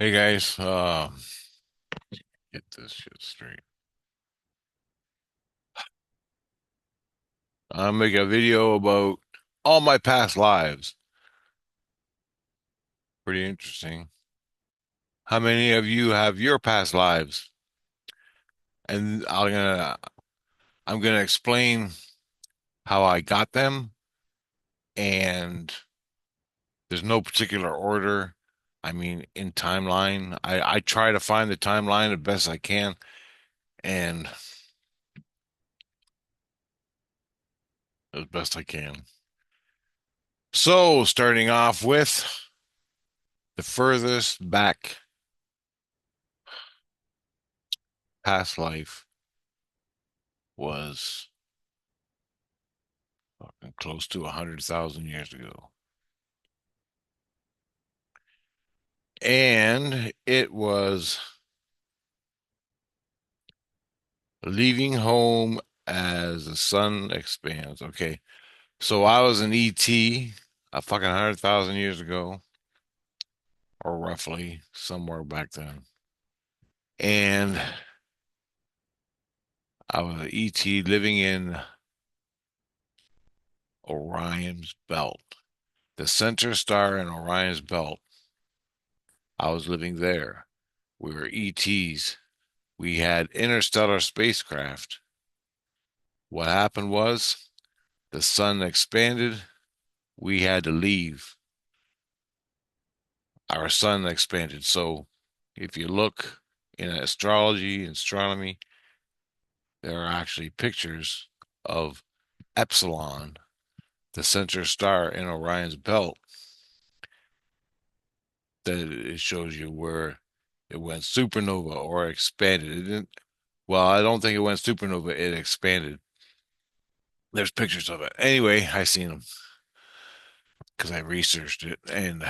Hey guys, get this shit straight. I'll make a video about all my past lives. Pretty interesting. How many of you have your past lives? And I'm gonna explain how I got them, and there's no particular order. I mean, in timeline, I try to find the timeline the best I can, and as best I can. So, starting off with the furthest back past life was close to 100,000 years ago. And it was leaving home as the sun expands. Okay. So I was an ET a fucking 100,000 years ago, or roughly somewhere back then. And I was an ET living in Orion's belt, the center star in Orion's belt. I was living there. We were ETs. We had interstellar spacecraft. What happened was the sun expanded. We had to leave. Our sun expanded. So if you look in astrology and astronomy, there are actually pictures of Epsilon, the center star in Orion's belt, that it shows you where it went supernova or expanded. It didn't, well, I don't think it went supernova, it expanded. There's pictures of it. Anyway, I seen them because I researched it, and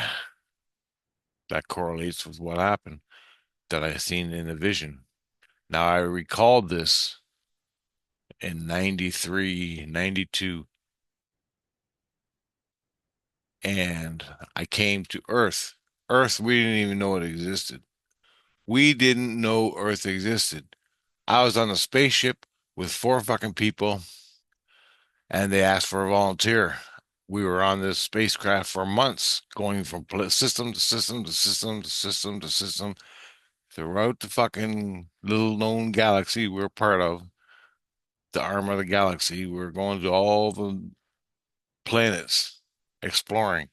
that correlates with what happened that I seen in the vision. Now, I recalled this in 93, 92, and I came to Earth. Earth, we didn't even know it existed. We didn't know Earth existed. I was on a spaceship with four fucking people, and they asked for a volunteer. We were on this spacecraft for months, going from system to system to system to system to system throughout the fucking little known galaxy we're part of, the arm of the galaxy. We're going to all the planets, exploring,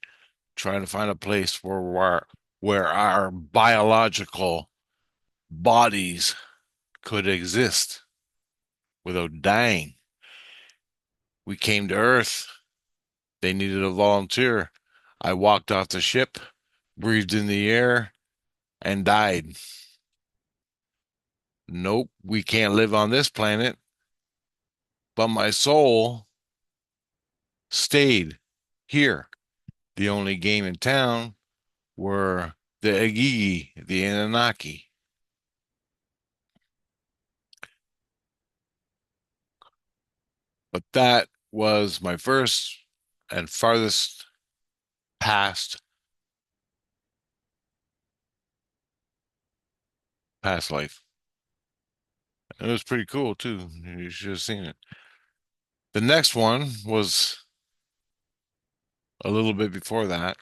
trying to find a place where our biological bodies could exist without dying. We came to Earth. They needed a volunteer. I walked off the ship, breathed in the air, and died. Nope, we can't live on this planet. But my soul stayed here. The only game in town were the Agigi, the Anunnaki. But that was my first and farthest past past life. It was pretty cool too. You should have seen it. The next one was a little bit before that,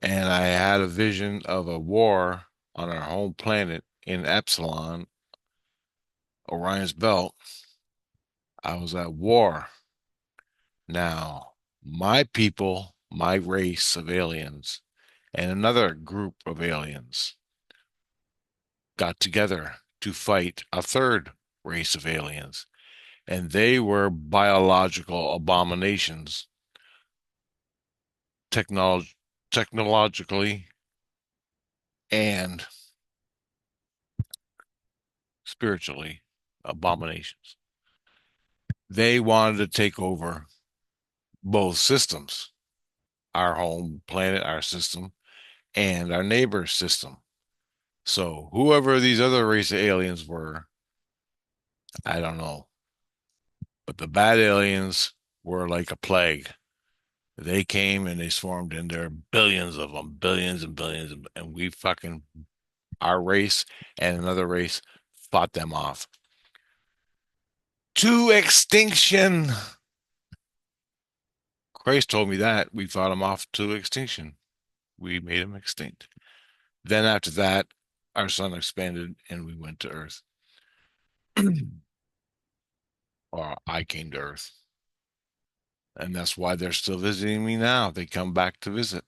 and I had a vision of a war on our home planet in Epsilon, Orion's belt. I was at war. Now, my people, my race of aliens, and another group of aliens got together to fight a third race of aliens, and they were biological abominations, technolog technologically and spiritually abominations. They wanted to take over both systems, our home planet, our system, and our neighbor's system. So whoever these other race of aliens were, I don't know. But the bad aliens were like a plague. They came and they swarmed in there, billions of them, billions and billions, and we fucking our race and another race fought them off to extinction. Christ told me that we fought them off to extinction. We made them extinct. Then after that, our sun expanded and we went to Earth, or I came to Earth, and that's why they're still visiting me now. They come back to visit.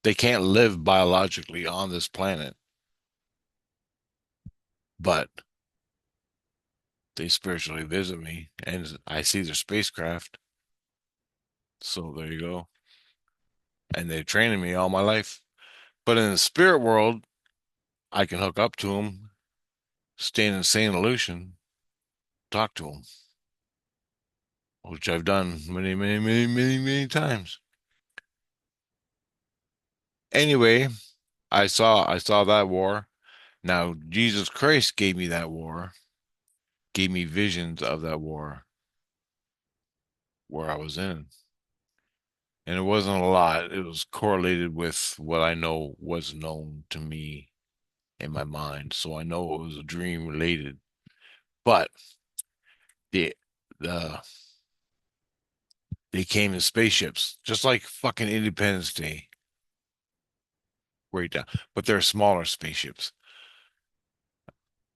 They can't live biologically on this planet, but they spiritually visit me, and I see their spacecraft. So there you go. And they've trained me all my life. But in the spirit world, I can hook up to them, stay in the same illusion, talk to them, which I've done many, many, many, many, many times. Anyway, I saw that war. Now, Jesus Christ gave me that war, gave me visions of that war where I was in. And it wasn't a lot. It was correlated with what I know was known to me in my mind. So I know it was a dream related. But the the they came in spaceships, just like fucking Independence Day, right down. But they're smaller spaceships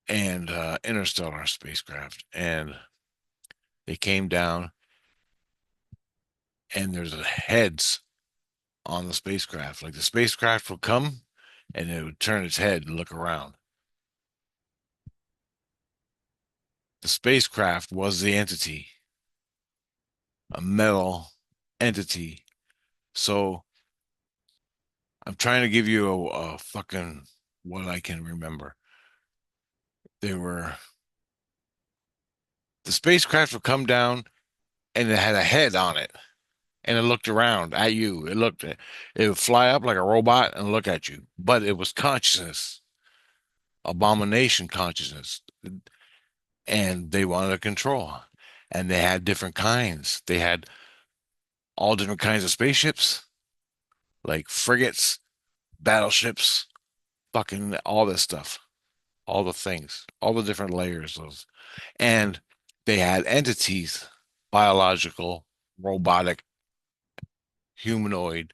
and interstellar spacecraft. And they came down and there's heads on the spacecraft. Like the spacecraft would come and it would turn its head and look around. The spacecraft was the entity, a metal entity. So I'm trying to give you a fucking what I can remember. They were the spacecraft would come down and it had a head on it and it looked around at you. It would fly up like a robot and look at you, but it was consciousness, abomination consciousness, and they wanted to control. And they had different kinds. They had all different kinds of spaceships, like frigates, battleships, fucking all this stuff, all the things, all the different layers of, and they had entities, biological, robotic, humanoid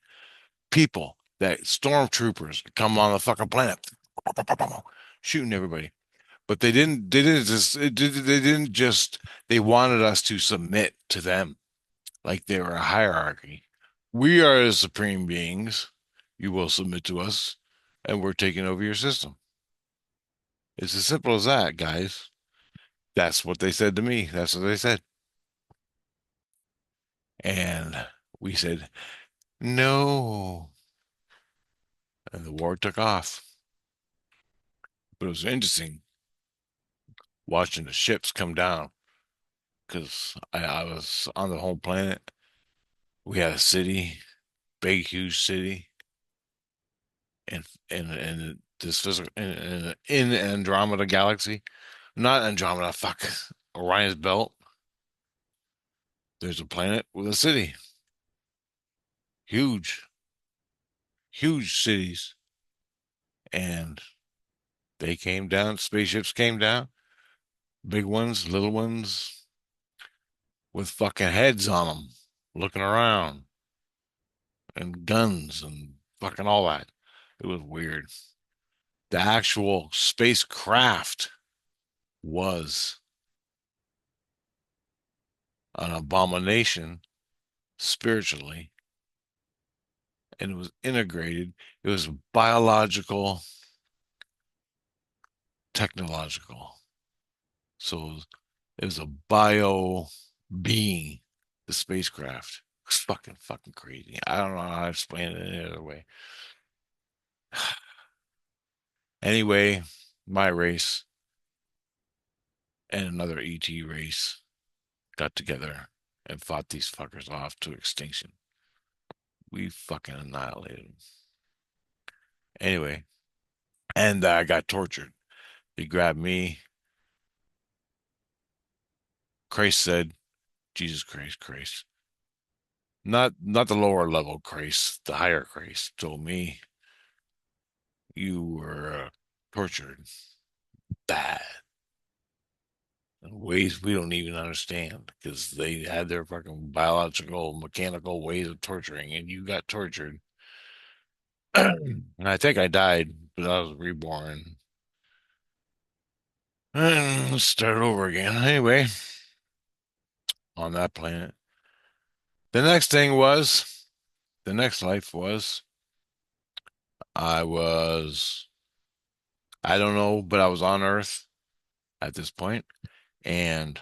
people that stormtroopers come on the fucking planet shooting everybody. But they didn't just, they wanted us to submit to them like they were a hierarchy. We are the supreme beings. You will submit to us, and we're taking over your system. It's as simple as that, guys. That's what they said to me. That's what they said. And we said, no. And the war took off. But it was interesting watching the ships come down because I was on the home planet. We had a city, big, huge city, and this physical in Andromeda galaxy, not Andromeda, fuck, Orion's belt. There's a planet with a city, huge, huge cities, and they came down. Spaceships came down, big ones, little ones, with fucking heads on them, looking around, and guns and fucking all that. It was weird. The actual spacecraft was an abomination spiritually, and it was integrated. It was biological, technological. So it was a bio being, the spacecraft. It's fucking crazy. I don't know how to explain it any other way. Anyway, my race and another ET race got together and fought these fuckers off to extinction. We fucking annihilated them. Anyway, and I got tortured. They grabbed me. Christ said, Jesus Christ, Christ. Not the lower level Christ, the higher Christ told me you were tortured bad in ways we don't even understand because they had their fucking biological, mechanical ways of torturing, and you got tortured. And I think I died, but I was reborn. And let's start over again. Anyway, on that planet. The next thing was, the next life was, I was, I don't know, but I was on Earth at this point, and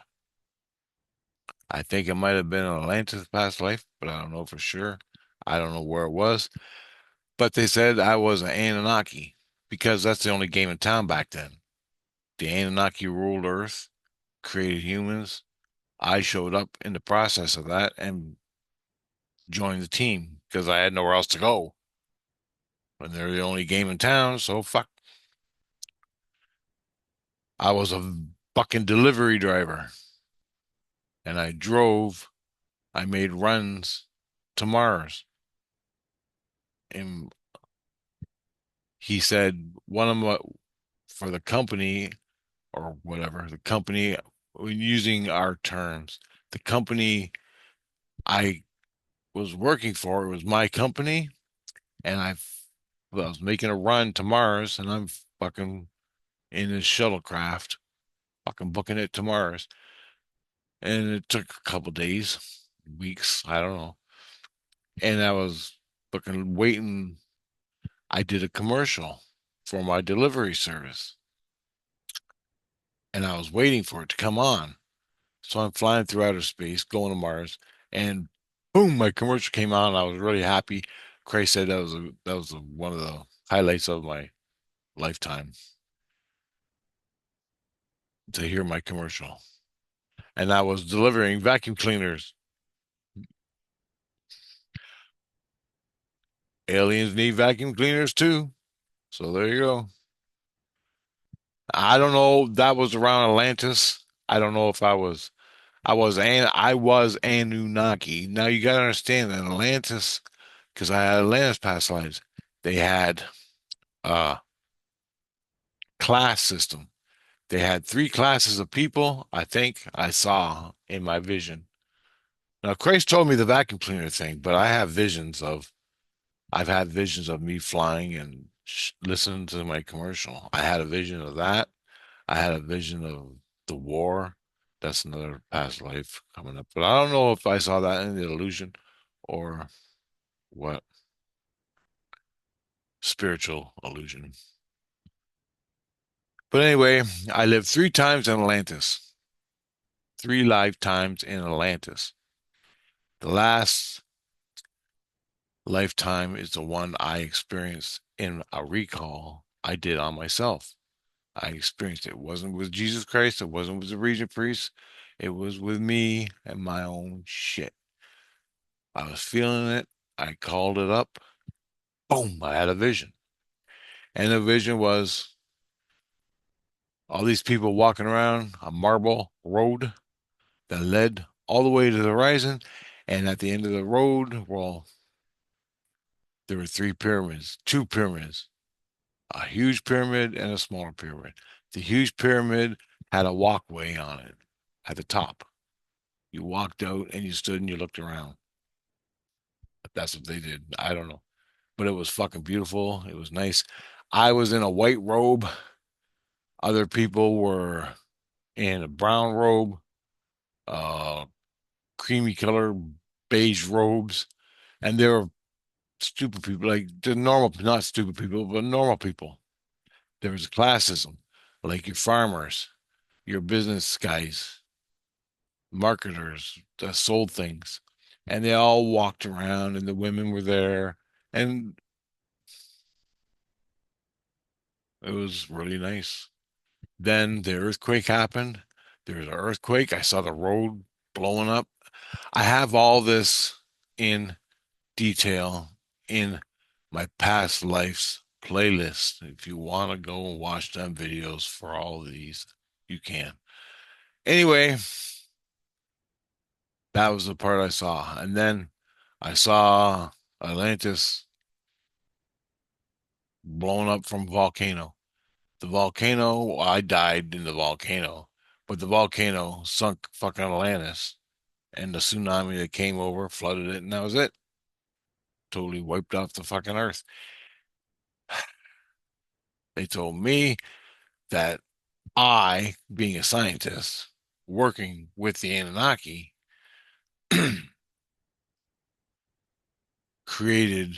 I think it might have been an Atlantis past life, but I don't know for sure. I don't know where it was, but they said I was an Anunnaki because that's the only game in town back then. The Anunnaki ruled Earth, created humans. I showed up in the process of that and joined the team because I had nowhere else to go. And they're the only game in town, so fuck. I was a fucking delivery driver and I drove, I made runs to Mars. And he said one of my, for the company or whatever, the company, using our terms, the company I was working for, it was my company, and I was making a run to Mars, and I'm fucking in this shuttlecraft, fucking booking it to Mars. And it took a couple days, weeks, I don't know. And I was fucking waiting. I did a commercial for my delivery service, and I was waiting for it to come on. So I'm flying through outer space, going to Mars, and boom, my commercial came on. I was really happy. Cray said one of the highlights of my lifetime to hear my commercial. And I was delivering vacuum cleaners. Aliens need vacuum cleaners too. So there you go. I don't know. That was around Atlantis. I don't know if I was Anunnaki. Now you gotta understand that Atlantis, because I had Atlantis past lives, they had a class system. They had three classes of people, I think I saw in my vision. Now, Christ told me the vacuum cleaner thing, but I've had visions of me flying and listening to my commercial. I had a vision of that. I had a vision of the war. That's another past life coming up. But I don't know if I saw that in the illusion or what spiritual illusion. But anyway, I lived three times in Atlantis, three lifetimes in Atlantis. The last lifetime is the one I experienced in a recall I did on myself. I experienced it. It wasn't with Jesus Christ. It wasn't with the regent priest. It was with me and my own shit. I was feeling it. I called it up. Boom, I had a vision. And the vision was all these people walking around a marble road that led all the way to the horizon. And at the end of the road, well, there were three pyramids, two pyramids, a huge pyramid and a smaller pyramid. The huge pyramid had a walkway on it at the top. You walked out and you stood and you looked around. That's what they did. I don't know. But it was fucking beautiful. It was nice. I was in a white robe. Other people were in a brown robe, uh, creamy color, beige robes. And they were stupid people, like the normal, not stupid people, but normal people. There was classism, like your farmers, your business guys, marketers that sold things. And they all walked around and the women were there. And it was really nice. Then the earthquake happened. There was an earthquake. I saw the road blowing up. I have all this in detail in my past lives playlist. If you want to go and watch them videos for all of these, you can. Anyway, that was the part I saw. And then I saw Atlantis blown up from volcano. The volcano, I died in the volcano, but the volcano sunk fucking Atlantis, and the tsunami that came over flooded it, and that was it. Totally wiped off the fucking earth. They told me that I, being a scientist, working with the Anunnaki, created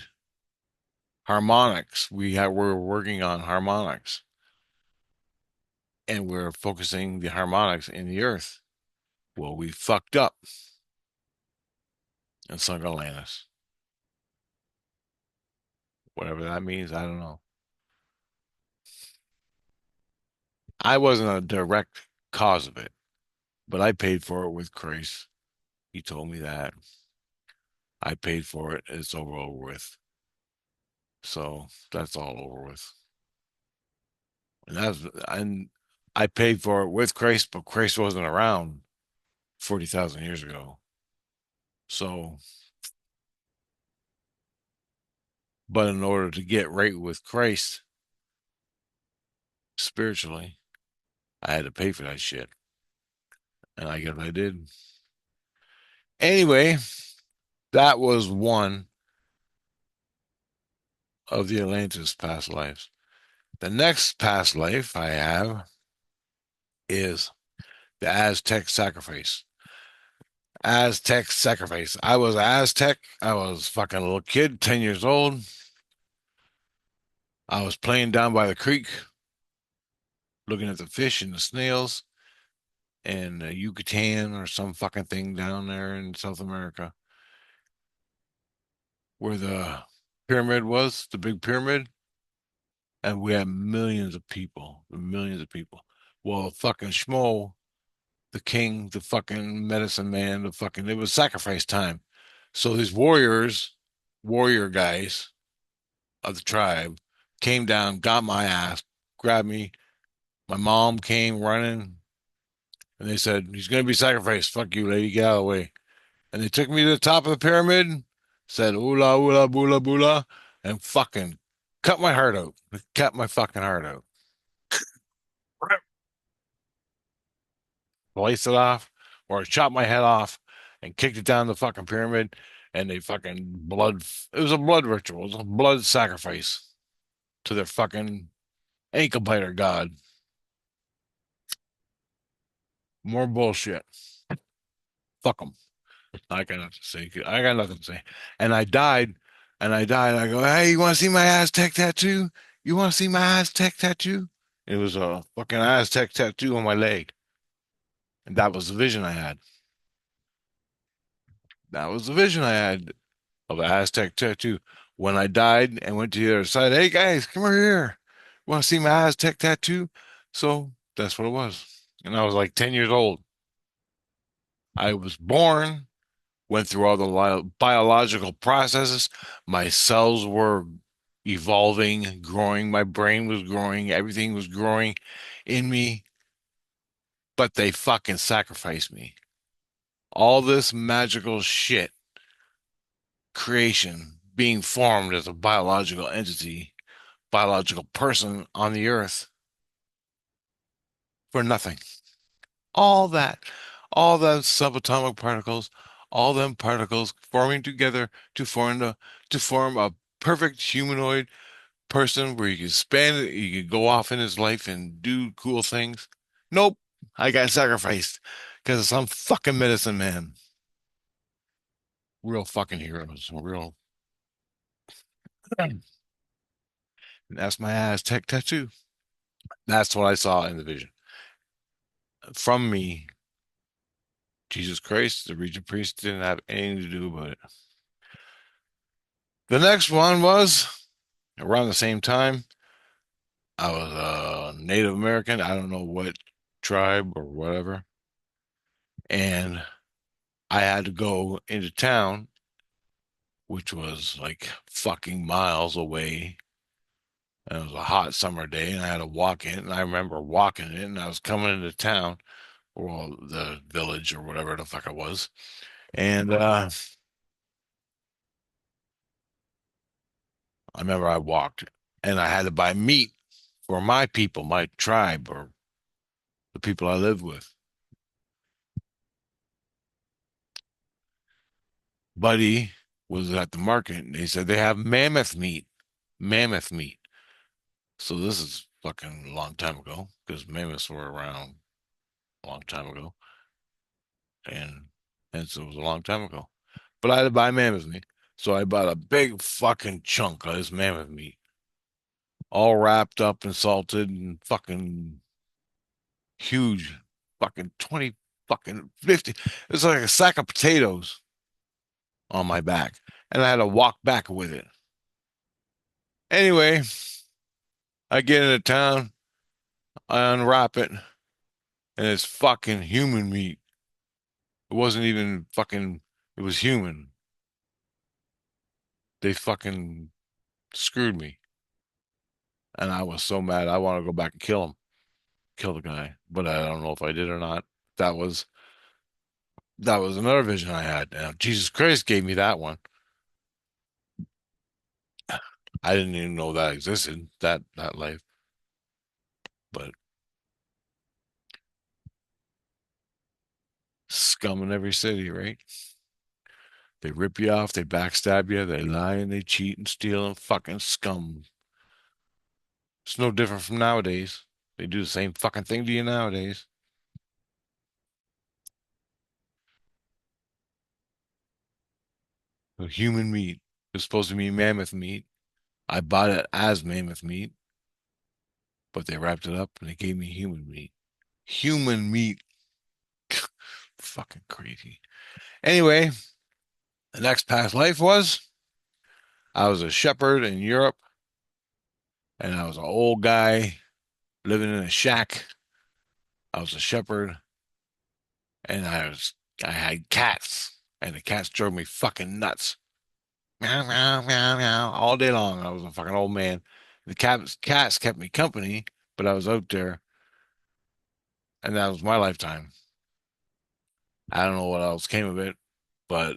harmonics. We're working on harmonics, and we're focusing the harmonics in the earth. Well, we fucked up and sunk Atlantis. Whatever that means, I don't know. I wasn't a direct cause of it, but I paid for it with Christ. He told me that. I paid for it. It's over with. So that's all over with. And I paid for it with Christ, but Christ wasn't around 40,000 years ago. So, but in order to get right with Christ spiritually, I had to pay for that shit. And I guess I did. Anyway, that was one of the Atlantis past lives. The next past life I have is the Aztec sacrifice. Aztec sacrifice. I was Aztec. I was fucking a little kid, 10 years old. I was playing down by the creek, looking at the fish and the snails and Yucatan or some fucking thing down there in South America where the pyramid was, the big pyramid. And we had millions of people. Well, fucking Schmo, the king, the fucking medicine man, it was sacrifice time. So these warrior guys of the tribe came down, got my ass, grabbed me. My mom came running and they said, he's going to be sacrificed. Fuck you, lady. Get out of the way. And they took me to the top of the pyramid, said, oola, oola, boola, boola, and fucking cut my heart out. Cut my fucking heart out. Sliced it off or chopped my head off and kicked it down the fucking pyramid. And they fucking it was a blood ritual. It was a blood sacrifice to their fucking ankle biter god. More bullshit. Fuck them. I got nothing to say. I got nothing to say. And I died. And I died. I go, hey, you want to see my Aztec tattoo? You want to see my Aztec tattoo? It was a fucking Aztec tattoo on my leg. And that was the vision I had. That was the vision I had of an Aztec tattoo. When I died and went to the other side, hey guys, come over here. Want to see my Aztec tattoo? So that's what it was. And I was like 10 years old. I was born, went through all the biological processes. My cells were evolving, growing. My brain was growing. Everything was growing in me, but they fucking sacrificed me. All this magical shit, creation, being formed as a biological entity, biological person on the earth for nothing. All that, all those subatomic particles, all them particles forming together to form a perfect humanoid person where you can span it, you can go off in his life and do cool things. Nope, I got sacrificed because of some fucking medicine man. Real fucking heroes, real. And that's my Aztec tattoo. That's what I saw in the vision. From me, Jesus Christ, the regent priest, didn't have anything to do about it. The next one was around the same time. I was a Native American. I don't know what tribe or whatever. And I had to go into town, which was like fucking miles away. And it was a hot summer day, and I had to walk in. And I remember walking in, and I was coming into town, or the village, or whatever the fuck it was. And I remember I walked and I had to buy meat for my people, my tribe, or the people I lived with. Buddy was at the market and they said they have mammoth meat. Mammoth meat. So this is fucking a long time ago because mammoths were around a long time ago. And so it was a long time ago. But I had to buy mammoth meat. So I bought a big fucking chunk of this mammoth meat, all wrapped up and salted and fucking huge, fucking 20, fucking 50. It was like a sack of potatoes on my back. And I had to walk back with it. Anyway, I get into town, I unwrap it, and it's fucking human meat. It wasn't even fucking, it was human. They fucking screwed me. And I was so mad. I want to go back and kill him, kill the guy. But I don't know if I did or not. That was that was another vision I had. Jesus Christ gave me that one. I didn't even know that existed, that life. But scum in every city, right? They rip you off, they backstab you, they lie and they cheat and steal and fucking scum. It's no different from nowadays. They do the same fucking thing to you nowadays. So human meat. It was supposed to be mammoth meat. I bought it as mammoth meat, but they wrapped it up and they gave me human meat. Human meat. Fucking crazy. Anyway, the next past life was I was a shepherd in Europe and I was an old guy living in a shack. I was a shepherd and I had cats and the cats drove me fucking nuts. Meow, meow, meow, meow, all day long. I was a fucking old man. The cats kept me company, but I was out there and that was my lifetime. I don't know what else came of it, but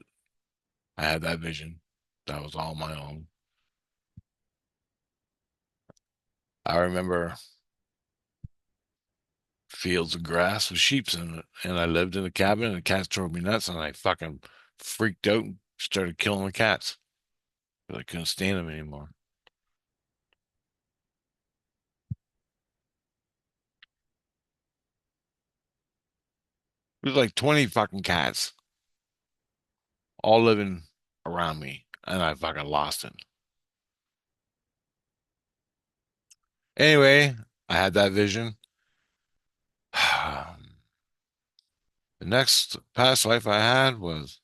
I had that vision. That was all my own. I remember fields of grass with sheep in it, and I lived in a cabin, and the cats drove me nuts, and I fucking freaked out and started killing the cats because I couldn't stand them anymore. It was like 20 fucking cats all living around me, and I fucking lost it. Anyway, I had that vision. The next past life I had was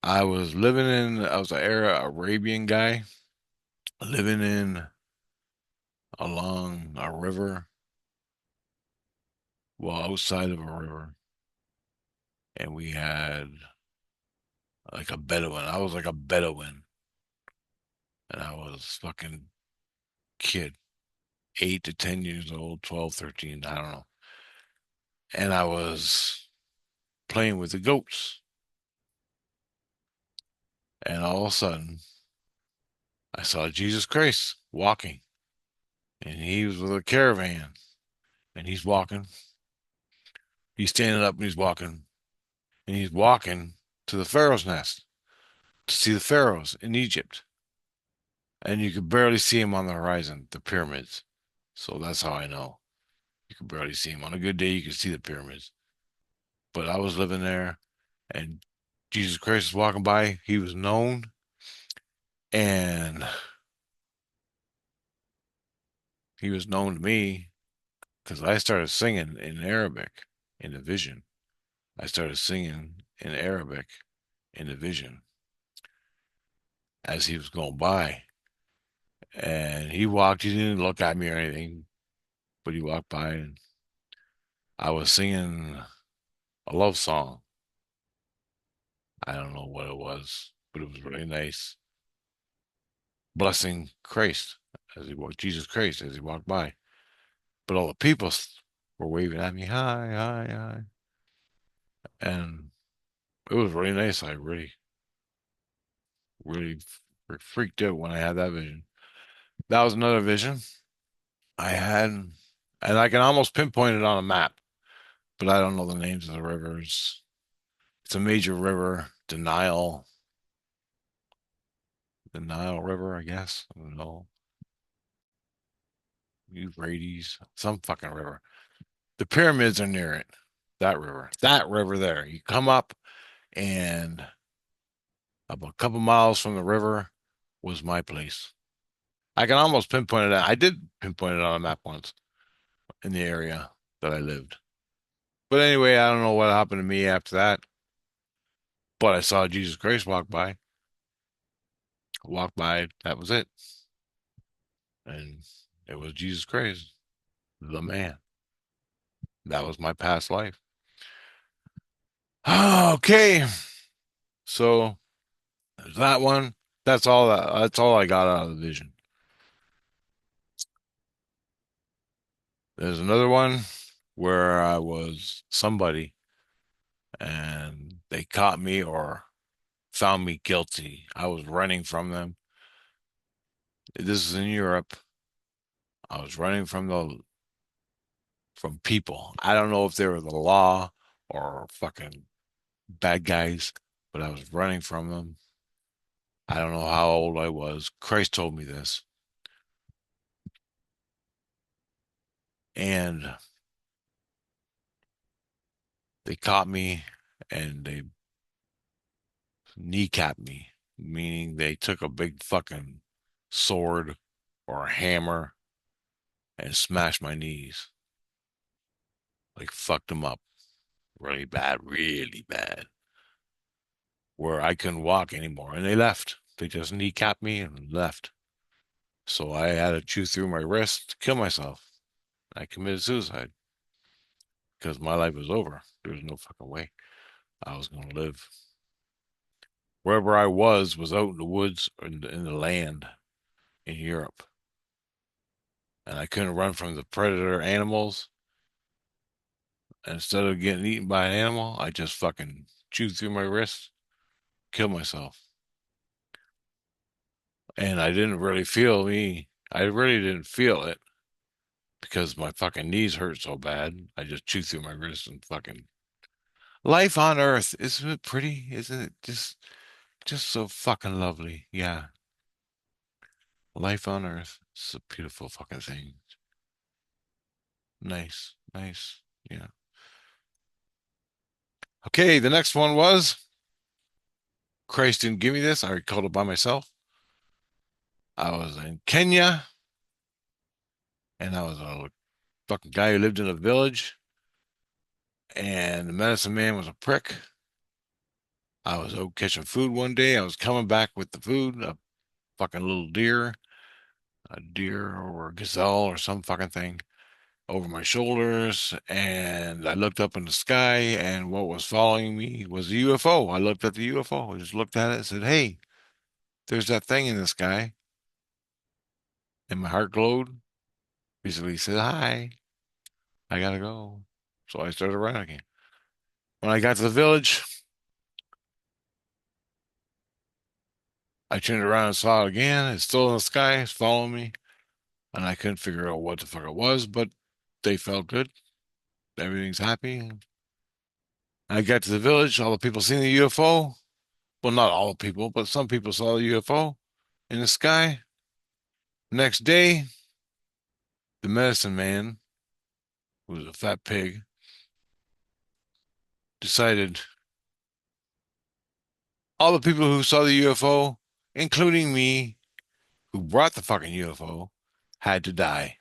I was an Arabian guy living in along a river, well, outside of a river, and we had like a Bedouin. I was like a Bedouin, and I was fucking kid, 8 to 10 years old, 12, 13, I don't know. And I was playing with the goats, and all of a sudden, I saw Jesus Christ walking, and he was with a caravan, and he's walking. He's standing up and he's walking, and he's walking to the Pharaoh's nest to see the pharaohs in Egypt. And you could barely see him on the horizon, the pyramids. So that's how I know. You could barely see him. On a good day, you could see the pyramids. But I was living there and Jesus Christ was walking by. He was known. And he was known to me because I started singing in Arabic in the vision. I started singing in Arabic in the vision as he was going by. And he didn't look at me or anything, but he walked by and I was singing a love song. I don't know what it was, but it was really nice. Blessing Christ as he walked, Jesus Christ as he walked by. But all the people were waving at me, hi, hi, hi. And it was really nice. I really, really, Freaked out when I had that vision. That was another vision I had, and I can almost pinpoint it on a map, but I don't know the names of the rivers. It's a major river, the Nile River, I guess. I don't know. Euphrates, some fucking river. The pyramids are near it. That river there. You come up, and about a couple miles from the river was my place. I can almost pinpoint it. I did pinpoint it on a map once in the area that I lived. But anyway, I don't know what happened to me after that. But I saw Jesus Christ walk by. Walk by. That was it. And it was Jesus Christ, the man. That was my past life. Okay. So that one, that's all I got out of the vision. There's another one where I was somebody and they caught me or found me guilty. I was running from them. This is in Europe. I was running from people. I don't know if they were the law or fucking bad guys, but I was running from them. I don't know how old I was. Christ told me this. And they caught me and they kneecapped me, meaning they took a big fucking sword or a hammer and smashed my knees. Like fucked them up really bad, where I couldn't walk anymore. And they left. They just kneecapped me and left. So I had to chew through my wrist to kill myself. I committed suicide because my life was over. There was no fucking way I was going to live. Wherever I was out in the woods or in the land in Europe. And I couldn't run from the predator animals. And instead of getting eaten by an animal, I just fucking chewed through my wrist, killed myself. And I didn't really feel me. I really didn't feel it because my fucking knees hurt so bad. I just chewed through my wrist and fucking life on Earth. Isn't it pretty? Isn't it just so fucking lovely? Yeah. Life on Earth. It's a beautiful fucking thing. Nice. Nice. Yeah. Okay, the next one was Christ didn't give me this. I recalled it by myself. I was in Kenya and I was a fucking guy who lived in a village and the medicine man was a prick. I was out catching food one day. I was coming back with the food, a fucking little deer, a deer or a gazelle or some fucking thing over my shoulders. And I looked up in the sky and what was following me was a UFO. I looked at the UFO. I just looked at it and said, hey, there's that thing in the sky. And my heart glowed. Basically said, hi, I gotta go. So I started running again. When I got to the village, I turned around and saw it again. It's still in the sky. It's following me. And I couldn't figure out what the fuck it was, but they felt good. Everything's happy. I got to the village. All the people seen the UFO. Well, not all the people, but some people saw the UFO in the sky. Next day, the medicine man, who was a fat pig, decided all the people who saw the UFO, including me, who brought the fucking UFO, had to die.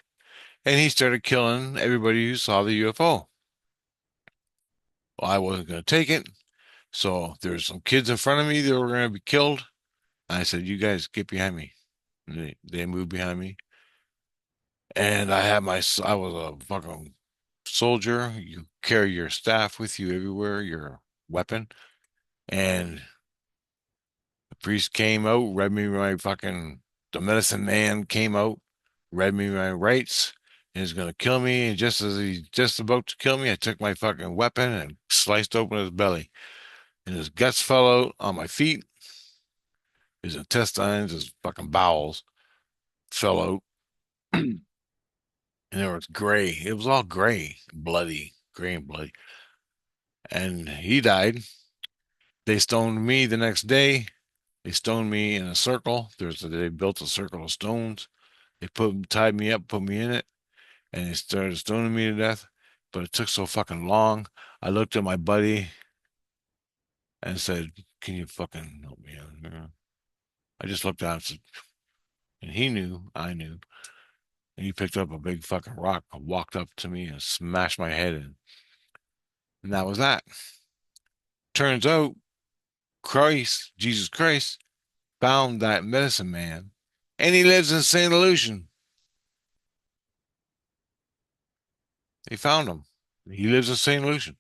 And he started killing everybody who saw the UFO. Well, I wasn't going to take it. So there's some kids in front of me that were going to be killed. I said, you guys get behind me. And they moved behind me. And I was a fucking soldier. You carry your staff with you everywhere, your weapon. And the priest came out, read me my fucking, the medicine man came out, read me my rights, and he's gonna kill me. And just as he's just about to kill me, I took my fucking weapon and sliced open his belly. And his guts fell out on my feet. His intestines, his fucking bowels fell out, and there was gray. It was all gray, bloody, gray and bloody. And he died. They stoned me the next day. They stoned me in a circle. They built a circle of stones. They tied me up, put me in it, and they started stoning me to death. But it took so fucking long. I looked at my buddy and said, "Can you fucking help me out here?" I just looked at him and said, and he knew, I knew. And he picked up a big fucking rock, walked up to me and smashed my head in. And that was that. Turns out Christ, Jesus Christ, found that medicine man, and he lives in St. Lucian. They found him. He lives in St. Lucian.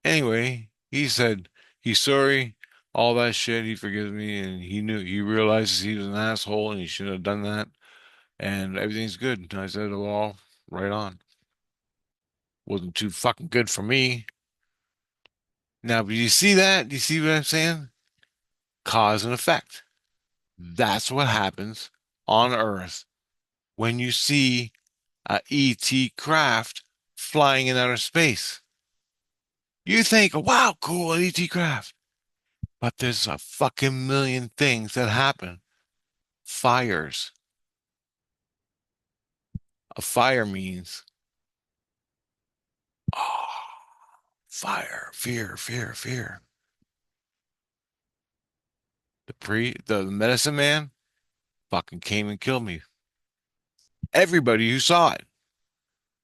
Anyway, he said he's sorry, all that shit. He forgives me, and he realizes he was an asshole and he shouldn't have done that, and everything's good. And I said, well, right on. Wasn't too fucking good for me. Now, do you see that? Do you see what I'm saying? Cause and effect. That's what happens on Earth when you see a ET craft flying in outer space. You think, wow, cool, an ET craft. But there's a fucking million things that happen. Fires. A fire means, oh, fire, fear, fear, fear. The medicine man fucking came and killed me. Everybody who saw it.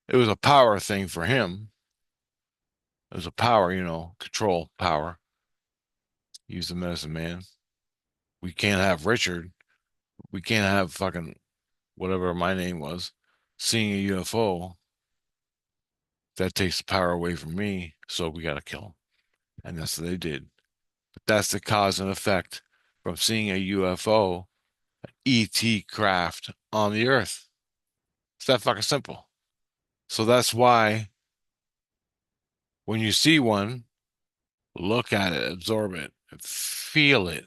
It was a power thing for him. It was a power, control power. Use the medicine man. We can't have Richard. We can't have fucking whatever my name was seeing a UFO. That takes the power away from me. So we got to kill him. And that's what they did. But that's the cause and effect from seeing a UFO, ET craft on the Earth. It's that fucking simple. So that's why when you see one, look at it, absorb it, feel it.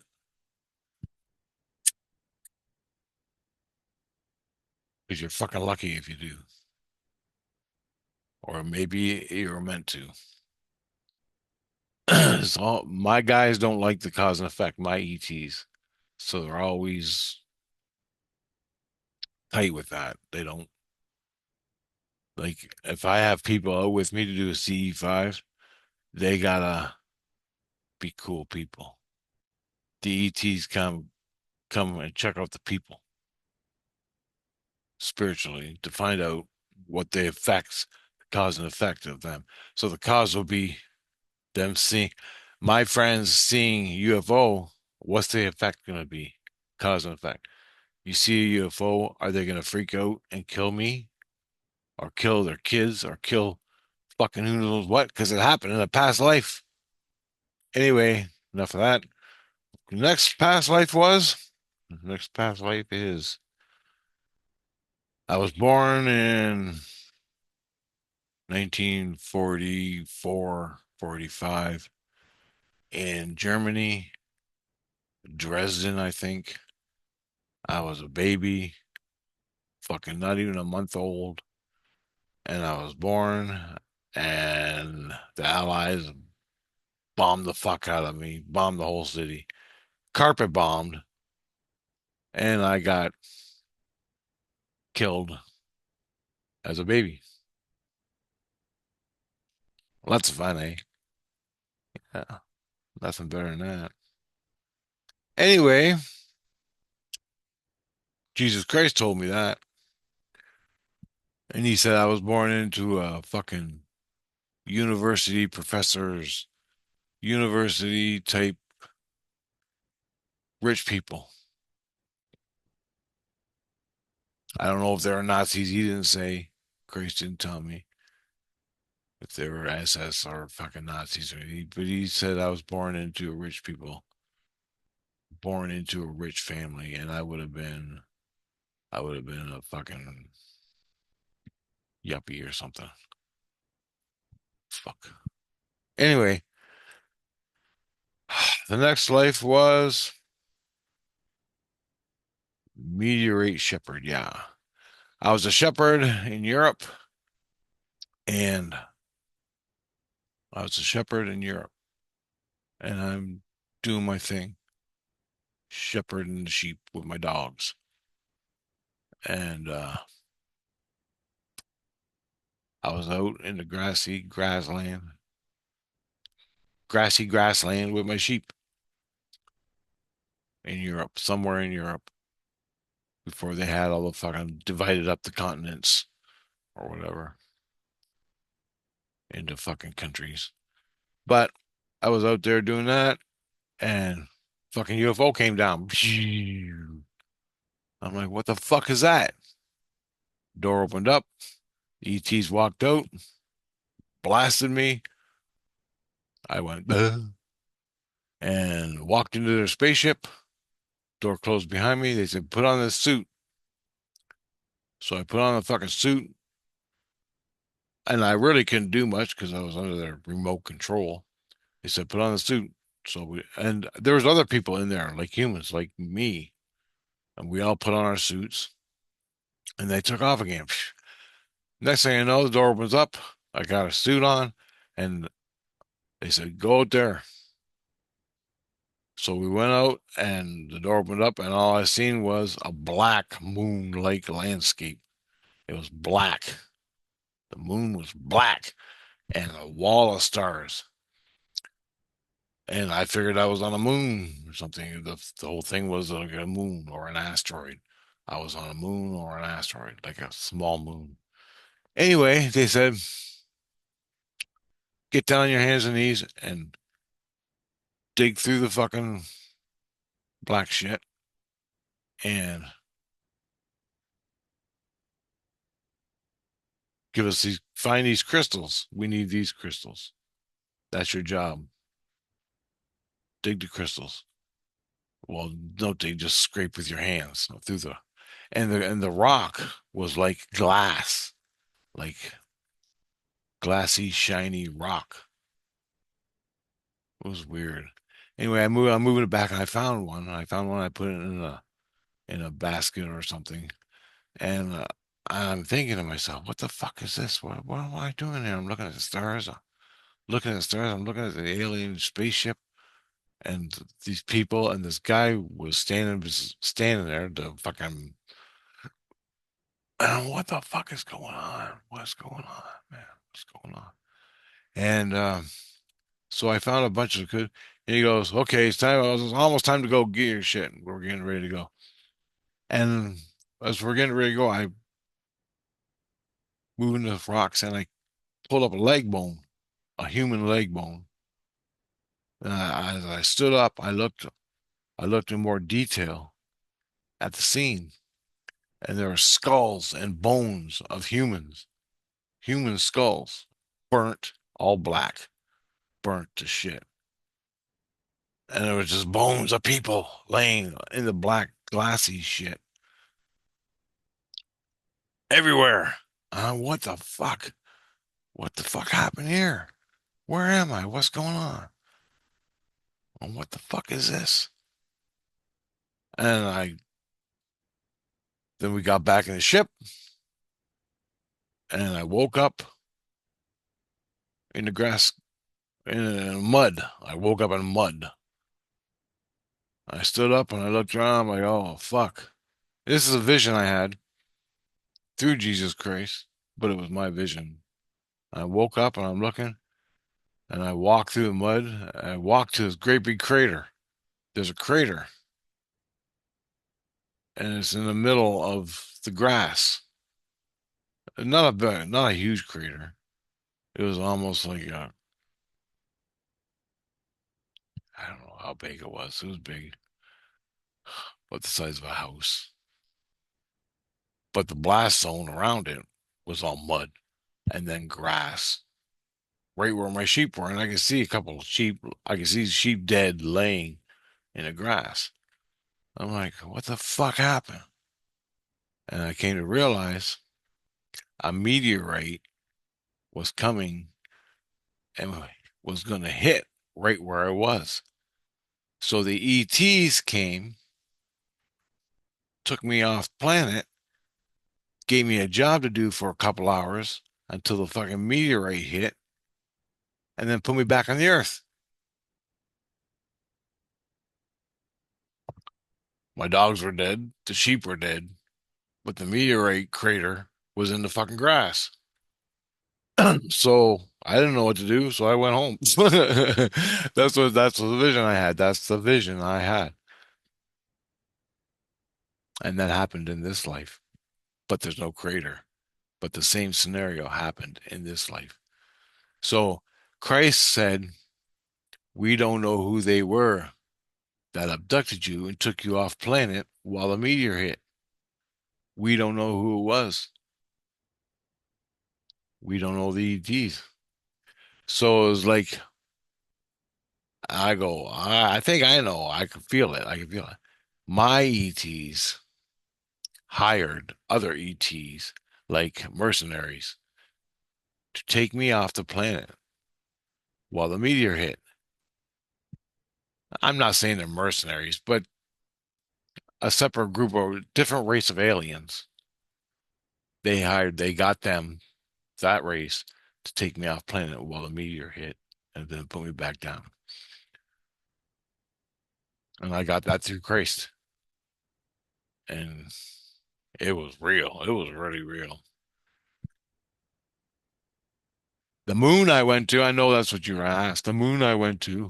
Because you're fucking lucky if you do. Or maybe you're meant to. So my guys don't like the cause and effect, my ETs. So they're always tight with that. They don't like if I have people out with me to do a CE5, they gotta be cool people. The ETs come and check out the people spiritually to find out what the effects, the cause and effect of them. So the cause will be them seeing my friends seeing UFO. What's the effect going to be? Cause and effect. You see a UFO, are they going to freak out and kill me or kill their kids or kill fucking who knows what? Because it happened in a past life. Anyway, enough of that. Next past life was, next past life is, I was born in 1944, 45 in Germany, Dresden, I think. I was a baby, fucking not even a month old, and I was born, and the Allies bombed the fuck out of me, bombed the whole city, carpet bombed, and I got killed as a baby. Lots of fun, eh? Yeah, nothing better than that. Anyway, Jesus Christ told me that. And he said I was born into a fucking university professors, university type rich people. I don't know if they're Nazis. He didn't say. Christ didn't tell me if they were SS or fucking Nazis. But he said I was born into a rich people, born into a rich family, and I would have been a fucking yuppie or something. Fuck. Anyway, The next life was meteorite shepherd. Yeah. I was a shepherd in Europe, and I was a shepherd in Europe, and I'm doing my thing, shepherding the sheep with my dogs. And I was out in the grassy grassland with my sheep in Europe, somewhere in Europe, before they had all the fucking divided up the continents or whatever into fucking countries. But I was out there doing that, and fucking UFO came down. I'm like, what the fuck is that? Door opened up. ETs walked out, blasted me. I went, "Ugh," and walked into their spaceship. Door closed behind me. They said, put on this suit. So I put on the fucking suit, and I really couldn't do much because I was under their remote control. They said, put on the suit. And there was other people in there, like humans, like me, and we all put on our suits, and they took off again. Next thing I know, the door opens up. I got a suit on, and they said, go out there. So we went out, and the door opened up, and all I seen was a black moon-like landscape. It was black. The moon was black, and a wall of stars. And I figured I was on a moon or something. The whole thing was like a moon or an asteroid. I was on a moon or an asteroid, like a small moon. Anyway, they said, get down on your hands and knees and dig through the fucking black shit and find these crystals. We need these crystals. That's your job. Dig the crystals. Well, don't dig, just scrape with your hands through the rock was like glass, like glassy, shiny rock. It was weird. Anyway, I'm moving it back, and I found one. I found one. I put it in a basket or something, and I'm thinking to myself, "What the fuck is this? What am I doing here?" I'm looking at the stars. I'm looking at the stars. I'm looking at the alien spaceship, and these people, and this guy was standing there. The fucking, what the fuck is going on? What's going on, man? What's going on? And so I found a bunch of good. And he goes, "Okay, it's time. It's almost time to go get your shit. We're getting ready to go." And as we're getting ready to go, I moving the rocks and I pulled up a leg bone, a human leg bone. And as I stood up, I looked in more detail at the scene, and there were skulls and bones of humans, human skulls, burnt, all black, burnt to shit. And there was just bones of people laying in the black, glassy shit everywhere. What the fuck? What the fuck happened here? Where am I? What's going on? What the fuck is this? And I then we got back in the ship, and I woke up in the grass in mud. I woke up in mud. I stood up and I looked around. I'm like, oh fuck. This is a vision I had through Jesus Christ, but it was my vision. I woke up and I'm looking, and I walked through the mud. I walked to this great big crater. There's a crater, and it's in the middle of the grass. Not a huge crater. It was almost like I don't know how big it was. It was big, about the size of a house. But the blast zone around it was all mud and then grass, right where my sheep were. And I could see a couple of sheep. I could see sheep dead laying in the grass. I'm like, what the fuck happened? And I came to realize a meteorite was coming and was going to hit right where I was. So the ETs came, took me off planet, gave me a job to do for a couple hours until the fucking meteorite hit, and then put me back on the Earth. My dogs were dead, the sheep were dead, but the meteorite crater was in the fucking grass. So I didn't know what to do, so I went home. That's the vision I had. That's the vision I had. And that happened in this life. But there's no crater. But the same scenario happened in this life. So Christ said, we don't know who they were that abducted you and took you off planet while the meteor hit. We don't know who it was. We don't know the ETs. So it was like, I think I know. I can feel it. I can feel it. My ETs hired other ETs, like mercenaries, to take me off the planet while the meteor hit. I'm not saying they're mercenaries, but a separate group of different race of aliens. They got them, that race, to take me off planet while the meteor hit and then put me back down. And I got that through Christ. And it was real. It was really real. The moon I went to, I know that's what you were asked. The moon I went to,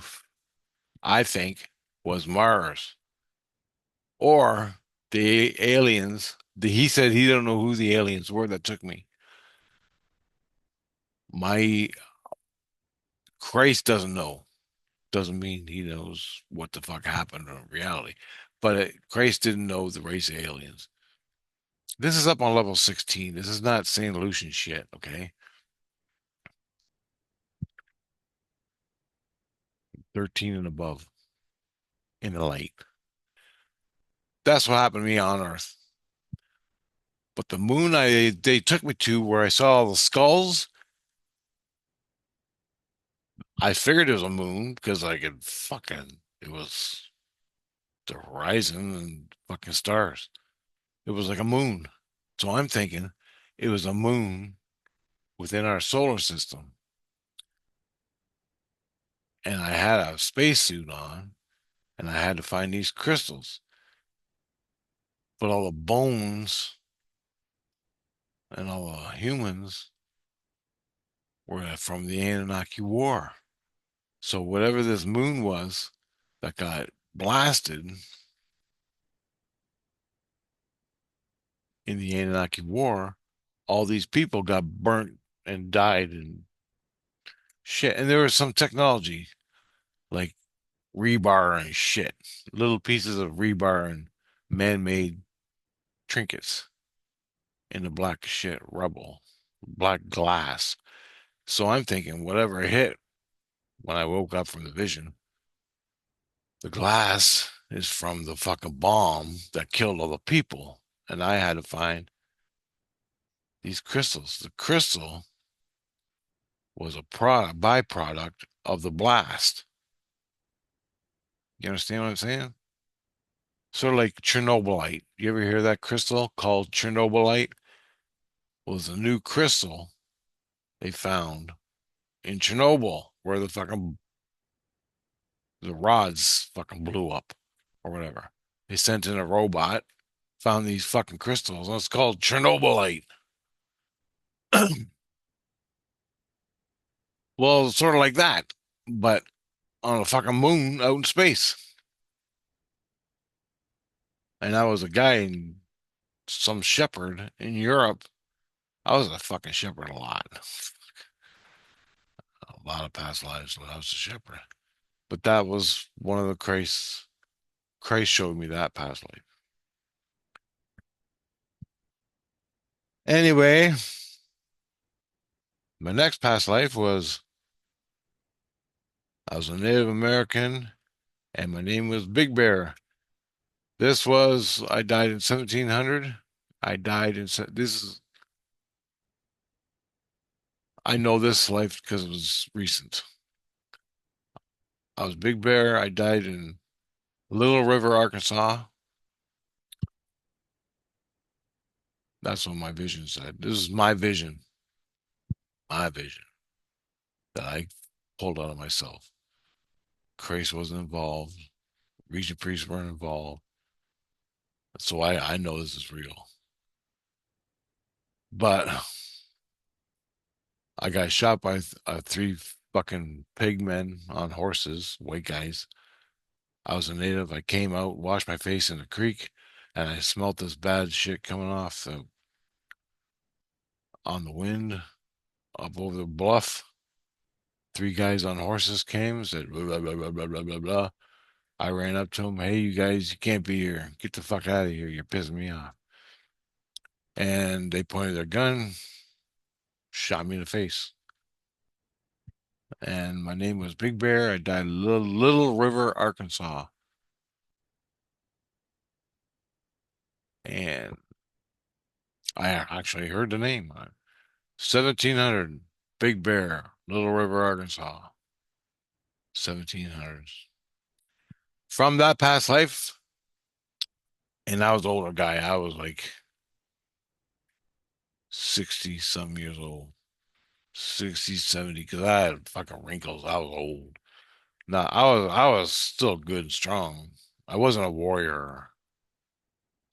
I think, was Mars. Or the aliens. He said he don't know who the aliens were that took me. My Christ doesn't know. Doesn't mean he knows what the fuck happened in reality. But Christ didn't know the race of aliens. This is up on level 16. This is not St. Lucian shit, okay? 13 and above in the light. That's what happened to me on Earth. But the moon they took me to where I saw all the skulls, I figured it was a moon because I could fucking it was the horizon and fucking stars. It was like a moon. So I'm thinking it was a moon within our solar system. And I had a spacesuit on and I had to find these crystals. But all the bones and all the humans were from the Anunnaki War. So whatever this moon was that got blasted in the Anunnaki War, all these people got burnt and died and shit. And there was some technology like rebar and shit, little pieces of rebar and man-made trinkets in the black shit rubble, black glass. So I'm thinking whatever hit when I woke up from the vision, the glass is from the fucking bomb that killed all the people. And I had to find these crystals. The crystal was a byproduct of the blast. You understand what I'm saying? Sort of like Chernobylite. You ever hear that crystal called Chernobylite? Well, it's a new crystal they found in Chernobyl where the rods fucking blew up or whatever. They sent in a robot, found these fucking crystals, and it's called Chernobylite. Well, it's sort of like that, but on a fucking moon out in space. And I was a guy in some shepherd in Europe. I was a fucking shepherd a lot of past lives when I was a shepherd. But that was one of the Christ showed me that past life. Anyway, my next past life was I was a Native American and my name was Big Bear. I died in 1700. This is, I know this life because it was recent. I was Big Bear. I died in Little River, Arkansas. That's what my vision said. This is my vision that I pulled out of myself. Grace wasn't involved. Regent priests weren't involved. So I know this is real. But I got shot by three fucking pig men on horses, white guys. I was a native. I came out, washed my face in the creek, and I smelt this bad shit coming off on the wind up over the bluff. Three guys on horses came, said blah blah blah blah blah blah blah blah. I ran up to them. Hey, you guys, you can't be here. Get the fuck out of here. You're pissing me off. And they pointed their gun, shot me in the face. And my name was Big Bear. I died in Little River, Arkansas. And I actually heard the name. 1700, Big Bear, Little River, Arkansas. 1700s. From that past life, and I was an older guy. I was like 60 some years old, 60, 70, because I had fucking wrinkles. I was old. No, I was still good and strong. I wasn't a warrior.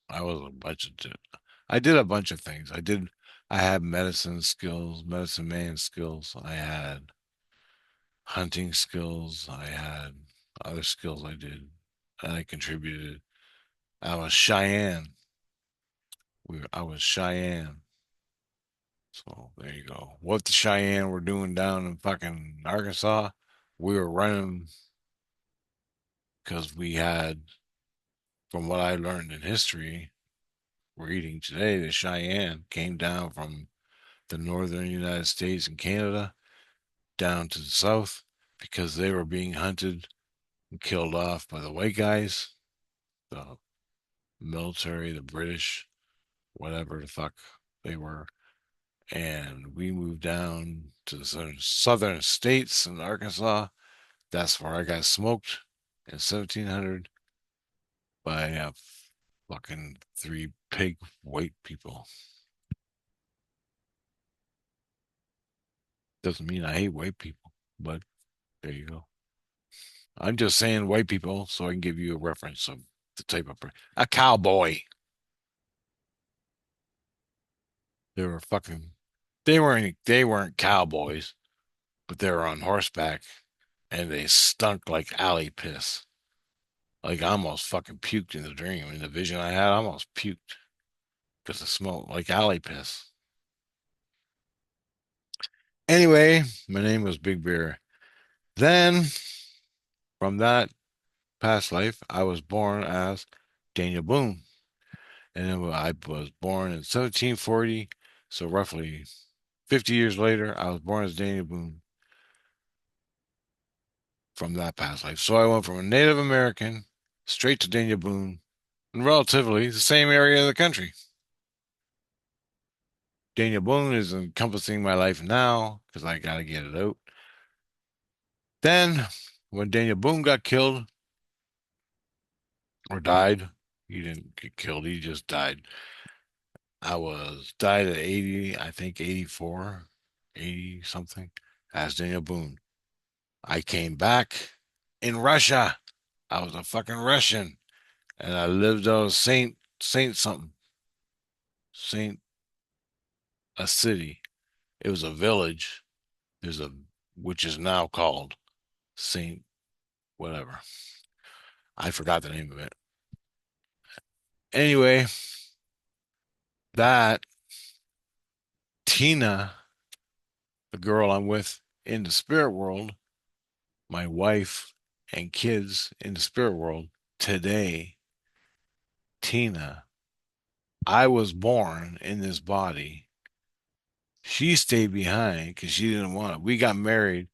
I was a bunch of I did a bunch of things. I had medicine skills, medicine man skills. I had hunting skills. I had other skills I did. And I contributed. I was Cheyenne. I was Cheyenne. So there you go. What the Cheyenne were doing down in fucking Arkansas, we were running because we had, from what I learned in history, reading today, the Cheyenne came down from the northern United States and Canada down to the south because they were being hunted and killed off by the white guys, the military, the British, whatever the fuck they were. And we moved down to the southern states in Arkansas. That's where I got smoked in 1700 by fucking three pig white people. Doesn't mean I hate white people, but there you go. I'm just saying white people so I can give you a reference of the type of a cowboy. They were fucking they weren't cowboys, but they were on horseback and they stunk like alley piss. Like I almost fucking puked in the dream. In the vision I had, I almost puked because it smelled like alley piss. Anyway, my name was Big Bear. Then from that past life, I was born as Daniel Boone. And then I was born in 1740. So roughly 50 years later, I was born as Daniel Boone from that past life. So I went from a Native American straight to Daniel Boone in relatively the same area of the country. Daniel Boone is encompassing my life now because I got to get it out. Then, when Daniel Boone got killed or died, he didn't get killed, he just died. Died at 80, I think 84, 80 something, as Daniel Boone. I came back in Russia. I was a fucking Russian and I lived out of Saint something, Saint a city. It was a village. There's a which is now called Saint whatever. I forgot the name of it. Anyway, that Tina, the girl I'm with in the spirit world, my wife and kids in the spirit world today, Tina, I was born in this body. She stayed behind because she didn't want it. We got married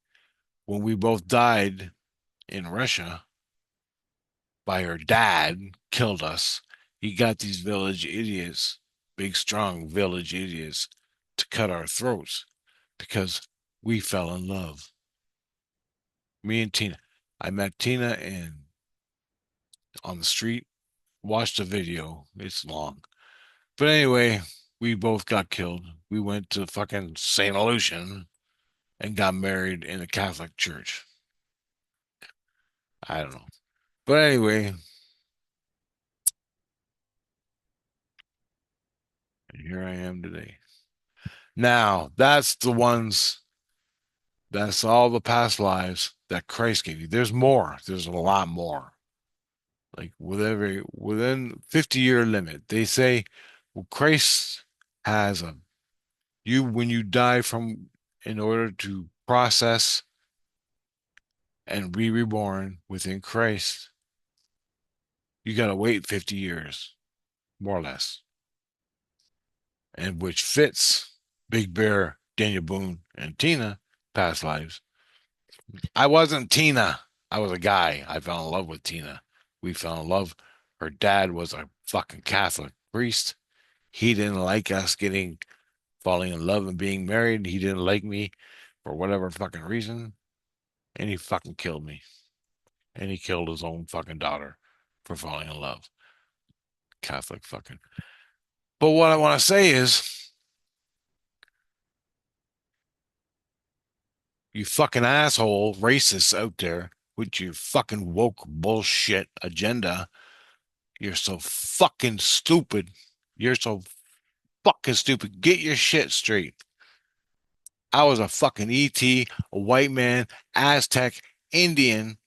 when we both died in Russia by her dad, killed us. He got these village idiots, big, strong village idiots, to cut our throats because we fell in love. Me and Tina. I met Tina in on the street. Watch the video. It's long. But anyway, we both got killed. We went to fucking St. Lucian and got married in a Catholic church. I don't know. But anyway, here I am today. Now, that's all the past lives that Christ gave you. There's more. There's a lot more. Like within 50-year limit, they say, well, Christ has a you when you die from in order to process and be reborn within Christ, you gotta wait 50 years, more or less. And which fits Big Bear, Daniel Boone, and Tina past lives. I wasn't Tina. I was a guy. I fell in love with Tina. We fell in love. Her dad was a fucking Catholic priest. He didn't like us falling in love and being married. He didn't like me for whatever fucking reason. And he fucking killed me. And he killed his own fucking daughter for falling in love. Catholic fucking. But what I want to say is, you fucking asshole racists out there with your fucking woke bullshit agenda, you're so fucking stupid. You're so fucking stupid. Get your shit straight. I was a fucking ET, a white man, Aztec, Indian,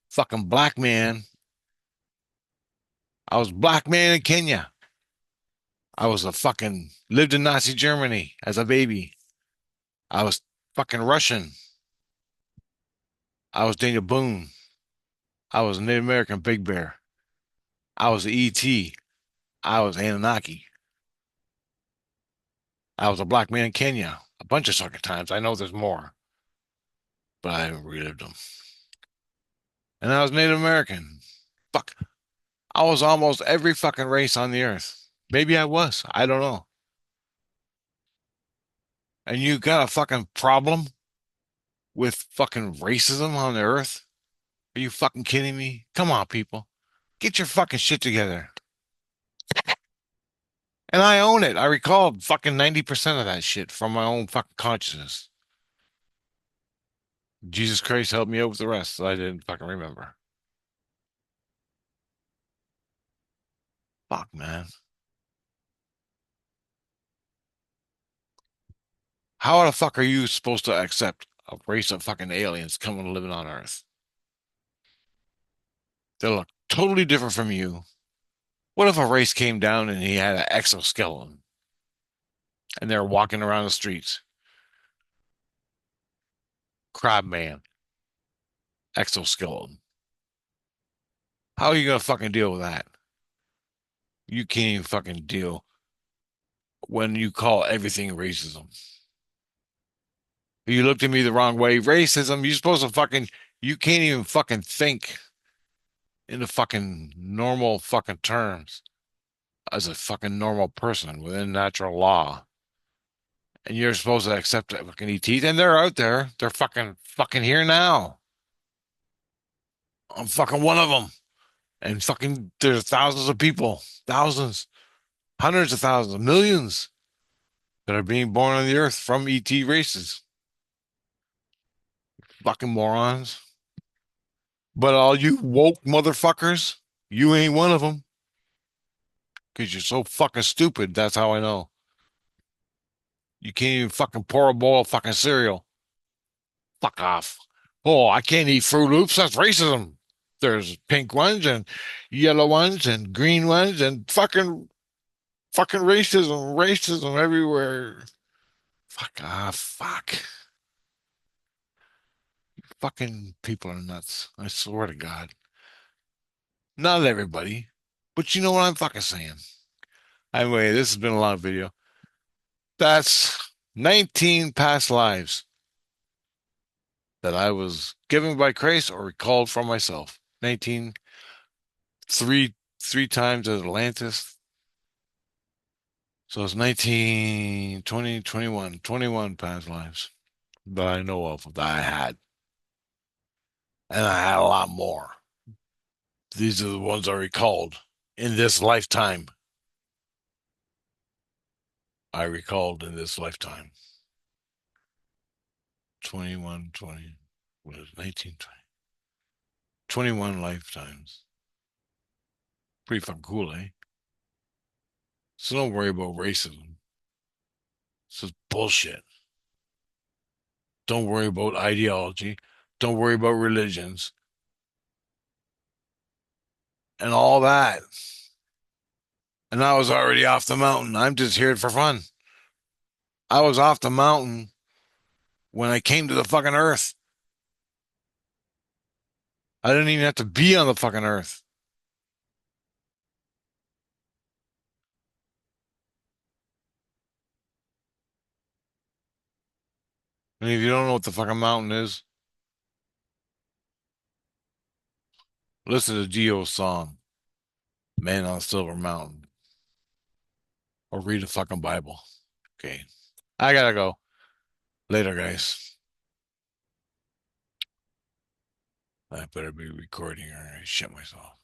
fucking black man. I was black man in Kenya. I was a fucking lived in Nazi Germany as a baby. I was fucking Russian. I was Daniel Boone. I was a Native American Big Bear. I was a ET. I was Anunnaki. I was a black man in Kenya. A bunch of fucking times. I know there's more, but I haven't relived them. And I was Native American. Fuck. I was almost every fucking race on the earth. Maybe I was. I don't know. And you got a fucking problem with fucking racism on the earth? Are you fucking kidding me? Come on, people. Get your fucking shit together. And I own it. I recall fucking 90% of that shit from my own fucking consciousness. Jesus Christ helped me out with the rest. So I didn't fucking remember. Fuck, man. How the fuck are you supposed to accept a race of fucking aliens coming and living on Earth? They look totally different from you. What if a race came down and he had an exoskeleton and they're walking around the streets? Crab man, exoskeleton. How are you gonna fucking deal with that? You can't even fucking deal when you call everything racism. You looked at me the wrong way. Racism, you're supposed to fucking, you can't even fucking think in the fucking normal fucking terms as a fucking normal person within natural law. And you're supposed to accept that fucking ETs, and they're out there. They're fucking here now. I'm fucking one of them. And fucking there's thousands of people, thousands, hundreds of thousands, millions that are being born on the earth from ET races. Fucking morons. But all you woke motherfuckers, you ain't one of them because you're so fucking stupid. That's how I know. You can't even fucking pour a bowl of fucking cereal. Fuck off. Oh, I can't eat Fruit Loops. That's racism. There's pink ones and yellow ones and green ones and fucking racism everywhere. Fuck off. Fuck. Fucking people are nuts. I swear to God. Not everybody, but you know what I'm fucking saying. Anyway, this has been a long video. That's 19 past lives that I was given by Christ or recalled from myself. 19, three times at Atlantis. So it's 19, 20, 21, 21 past lives that I know of that I had. And I had a lot more. These are the ones I recalled in this lifetime. I recalled in this lifetime. 21, 20, what is it, 19, 20, 21 lifetimes. Pretty fucking cool, eh? So don't worry about racism. This is bullshit. Don't worry about ideology. Don't worry about religions and all that. And I was already off the mountain. I'm just here for fun. I was off the mountain when I came to the fucking earth. I didn't even have to be on the fucking earth. And if you don't know what the fucking mountain is, listen to Dio's song, Man on Silver Mountain, or read a fucking Bible. Okay. I gotta go. Later, guys. I better be recording or I shit myself.